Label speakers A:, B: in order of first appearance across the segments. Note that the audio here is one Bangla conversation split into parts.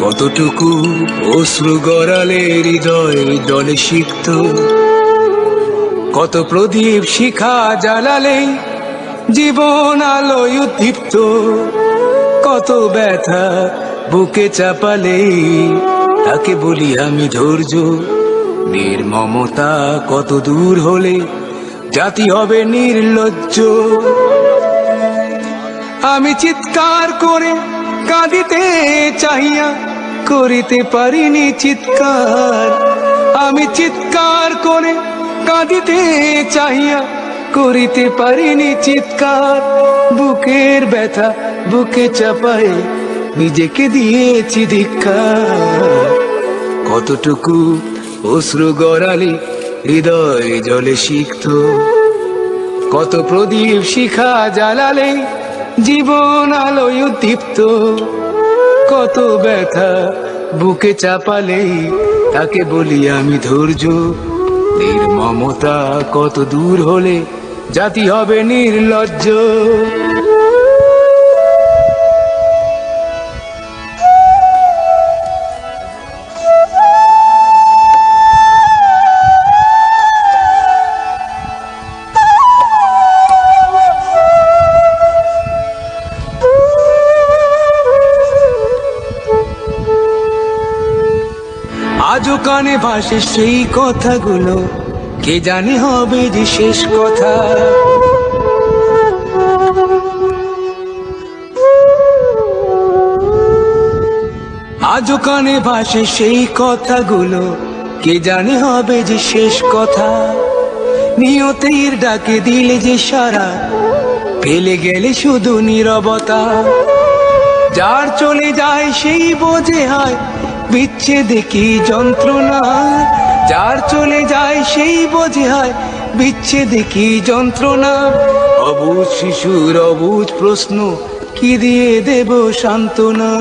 A: কতটুকু অশ্রু গড়ালে হৃদয় জলে সিক্ত, কত প্রদীপ শিখা জ্বালালে জীবন আলোয় উদ্দীপ্ত, কত ব্যথা বুকে চাপালে তাকে বলি আমি ধৈর্য। নির্মমতা কত দূর হলে জাতি হবে নির্লজ্জ। আমি চিৎকার করে কাঁদিতে চাহিয়া করিতে পারিনি চিৎকার, আমি চিৎকার করে কাঁদিতে চাহিয়া করিতে পারিনি চিৎকার। বুকের ব্যথা বুকে চাপায় নিজেকে দিয়েছি ধিক্কার। কতটুকু অশ্রু গড়ালে হৃদয় জলে সিক্ত, কত প্রদীপ শিখা জ্বালালে জীবন আলোয় উদ্দীপ্ত, কত ব্যথা বুকে চাপালে তাকে বলি আমি ধৈর্য। নির্মমতা কত দূর হলে জাতি হবে নির্লজ্জ। আজও কানে ভাসে সেই কথাগুলো, কে জানে হবে যে শেষ কথা। আজও কানে ভাসে সেই কথাগুলো, কে জানে হবে যে শেষ কথা। নিয়তির ডাকে দিলে যে সারা, ফেলে গেলে শুধু নীরবতা। যার চলে যায় সেই বোঝে হয় বিচ্ছেদে কি যন্ত্রণা, যার চলে যায় সেই বোঝে হয় বিচ্ছেদে কি যন্ত্রণা। অবুঝ শিশুর অবুঝ প্রশ্ন, কি দিয়ে দেব সান্ত্বনা।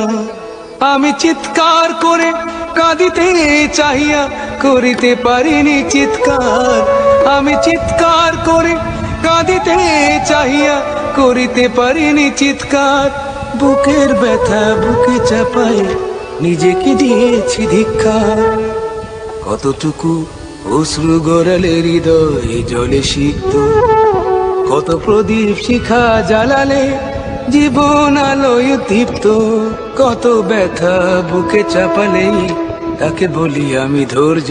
A: আমি চিৎকার করে কাঁদিতে চাহিয়া করিতে পারিনি চিৎকার, আমি চিৎকার করে কাঁদিতে চাহিয়া করিতে পারিনি চিৎকার। বুকের ব্যথা বুকে চাপায় নিজেকে দিয়েছি ধিক্কার। কতটুকু অশ্রু গড়ালে হৃদয় জলে সিক্ত, কত প্রদীপ শিখা জ্বালালে জীবন আলোয় উদ্দীপ্ত, কত ব্যথা বুকে চাপালে তাকে বলি আমি ধৈর্য।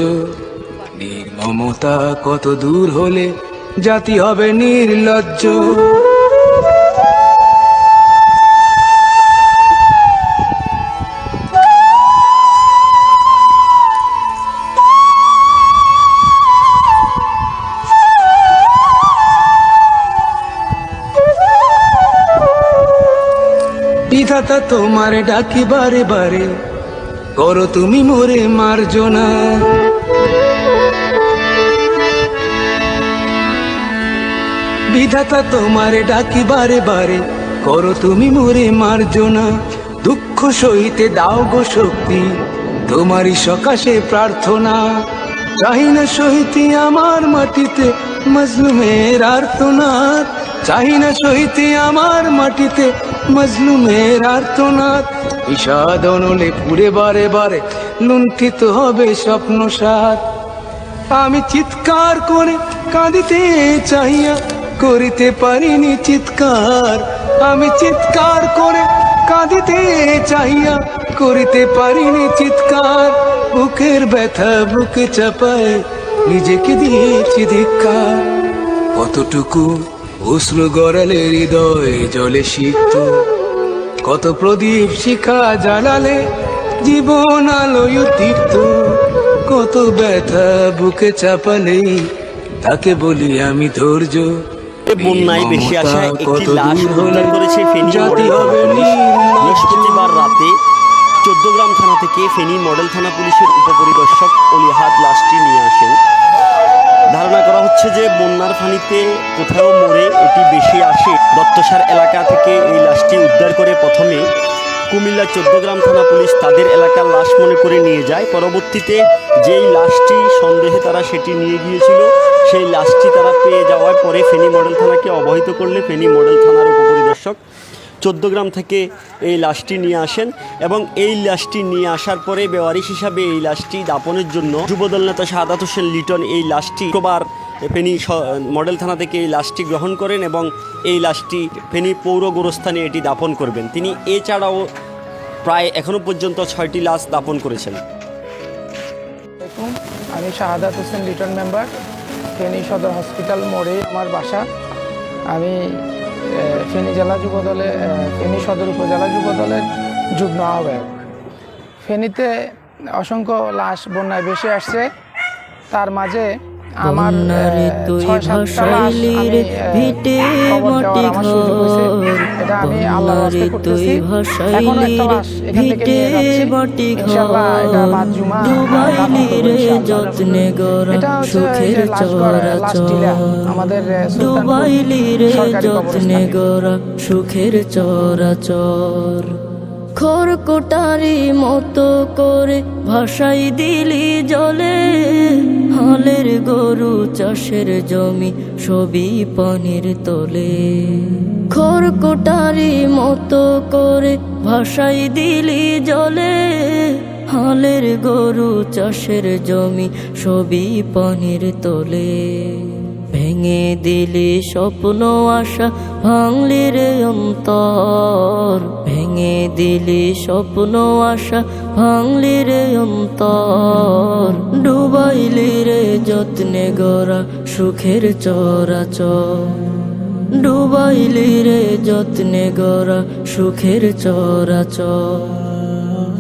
A: নির্মমতা কত দূর হলে জাতি হবে নির্লজ্জ। বিধাতা তোমার ডাকি বারে বারে, করো তুমি মোরে মার্জনা। বিধাতা তোমার ডাকি বারে বারে, করো তুমি মোরে মার্জনা। দুঃখ সইতে দাও গো শক্তি, তোমারই সকাশে প্রার্থনা। চাহি না সইতে আমার মাটিতে মজলুমের আর্তনাদ, চাহি না সইতে আমার মাটিতে মজলুমের আর্তনাদ। বিষাদ অনলে পুড়ে বারে বারে লুণ্ঠিত হবে স্বপ্ন সাথ। আমি চিৎকার করে কাঁদিতে চাহিয়া করিতে পারিনি চিৎকার, আমি চিৎকার করে কাঁদিতে চাহিয়া করিতে পারিনি চিৎকার। বুকের ব্যথা বুকে চাপায় নিজেকে দিয়েছি ধিক্কার। কতটুকু অশ্রু গড়ালে হৃদয় জলে সিক্ত, কত প্রদীপ শিখা জ্বালালে জীবন আলোয় উদ্দীপ্ত, কত ব্যথা বুকে চাপালে তাকে বলি আমি ধৈর্য।
B: বন্যায় ভেসে আসা একটি লাশ উদ্ধার করেছে ফেনী মডেল থানা পুলিশ। বৃহস্পতিবার রাতে ১৪গ্রাম থানা থেকে ফেনী মডেল থানা পুলিশের উপপরিদর্শক ফাহাদ লাশটি নিয়ে আসেন। ধারণা করা হচ্ছে যে বন্যার পানিতে কোথাও মরে এটি বেশি আসে। দত্তসার এলাকা থেকে এই লাশটি উদ্ধার করে প্রথমে কুমিল্লা 14 গ্রাম থানা পুলিশ তাদের এলাকার লাশ মনে করে নিয়ে যায়। পরবর্তীতে যেই লাশটি সন্দেহে তারা সেটি নিয়ে গিয়েছিল, সেই লাশটি তারা পেয়ে যাওয়ার পরে ফেনী মডেল থানাকে অবহিত করলে ফেনী মডেল থানার উপপরিদর্শক 14 গ্রাম থেকে এই লাশটি নিয়ে আসেন এবং এই লাশটি নিয়ে আসার পরে বেওয়ারিশ হিসাবে এই লাশটি দাপনের জন্য যুবদল নেতা শাহাদাত হোসেন লিটন এই লাশটি শুক্রবার ফেনী মডেল থানা থেকে এই লাশটি গ্রহণ করেন এবং এই লাশটি ফেনী পৌর গোরস্থানে এটি দাপন করবেন। তিনি এছাড়াও প্রায় এখনও পর্যন্ত 6টি লাশ দাপন করেছেন।
C: আমি শাহাদাত হোসেন লিটন মেম্বার, ফেনী সদর হসপিটাল মোড়ে আমার বাসা। আমি ফেনী জেলা যুবদলে ফেনী সদর উপজেলা যুবদলের যুগ্ম আহ্বায়ক। ফেনীতে অসংখ্য লাশ বন্যায় ভেসে আসছে, তার মাঝে আমার 6-7টা লাশ আমি কবর দেওয়ার আমার সুযোগ হয়েছে। এটা আমি আল্লাহর রাস্তায় করতেছি। এখনো একটা লাশ এখান থেকে নিয়ে যাচ্ছি, ইনশাআল্লাহ এটা বাদ জুমা দাফন করব ইনশাআল্লাহ। এটা হচ্ছে যে লাশটিরা আমাদের সুলতানপুর সরকারি কবরস্থানে।
D: সুখের চরাচর খড়কুটারি মতো করে ভাসাই দিলি জলে, হালের গরু চাষের জমি সবই পানির তলে। খড়কুটারি মতো করে ভাসাই দিলি জলে, হালের গরু চাষের জমি সবই পানির তলে। ভেঙে দিলি স্বপ্ন আশা ভাঙলি রে অন্তর, ভেঙে দিলি স্বপ্ন আশা ভাঙলি রে অন্তর। ডুবাইলি রে যত্নে গড়া সুখের চরাচর, ডুবাইলি রে যত্নে গড়া সুখের চরাচর।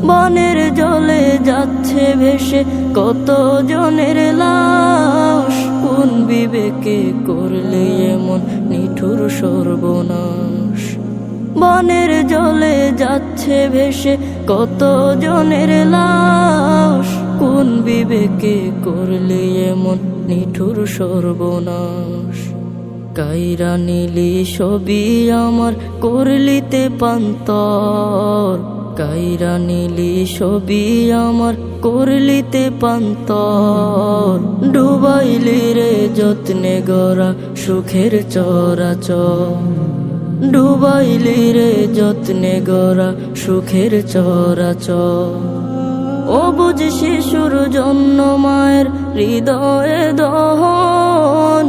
D: বনের জলে যাচ্ছে ভেসে কত জনের লাশ, কোন বিবেকে করলে এমন নিঠুর সর্বনাশ। বনের জলে যাচ্ছে ভেসে কত জনের লাশ, কোন বিবেকে করলে এমন নিঠুর সর্বনাশ। কাইরা নিলি সবই আমার করলিতে পান্তর, কাইরা নিলি সবই আমার করলিতে পান্তর। ডুবাইলি রে যত্নে গড়া সুখের চরাচর, ডুবাইলি রে যত্নে গড়া সুখের চরাচর। অবুঝ শিশুর জন্য মায়ের হৃদয়ে দহন,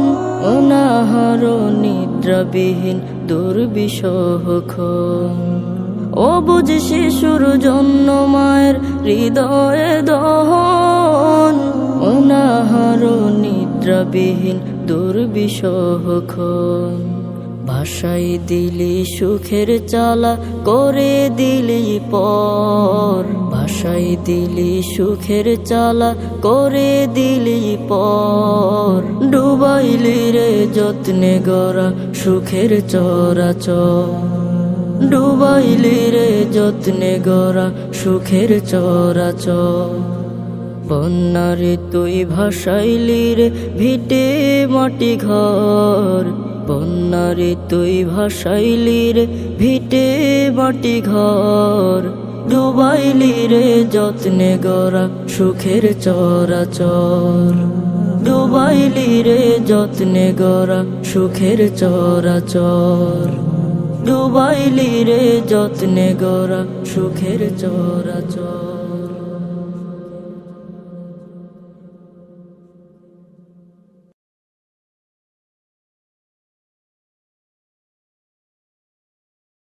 D: অনাহার নিদ্রাবিহীন দুর্বিষহ ক্ষণ। অবুঝ শিশুর জন্য মায়ের হৃদয়ে দহন, অনাহার নিদ্রাবিহীন দুর্বিষহ ক্ষণ। ভাসাই দিলি সুখের চালা করে দিলি পর, ভাসাই দিলি সুখের চালা করে দিলি পর। ডুবাইলি রে যত্নে গড়া সুখের চরাচর, ডুবাইলি রে যত্নে গড়া সুখের চরাচর। বন্যারে তুই ভাসাইলি রে ভিটে মাটি ঘর, বন্যারে তুই ভাসাইলি রে ভিটে মাটি ঘর। ডুবাইলি রে যত্নে গড়া সুখের চরাচর, ডুবাইলি রে যত্নে গড়া সুখের চরাচর। ডুবাইলি রে যত্নে গড়া সুখের চরাচর।